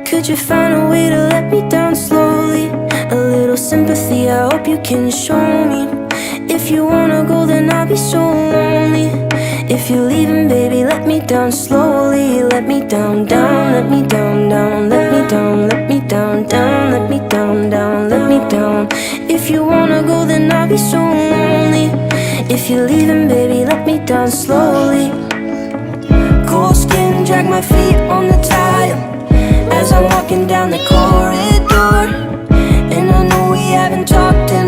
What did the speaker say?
Could you find a way to let me down slowly? A little sympathy, I hope you can show me. If you wanna go, then I'll be so lonely. If you're leaving, baby, let me down slowly. Let me down, down, let me down, down. Let me down, let me down, down. Let me down, down, let me down. If you wanna go, then I'll be so lonely. If you're leaving, baby, let me down slowly. Cold skin, drag my feet on the tile as I'm walking down the corridor. And I know we haven't talked in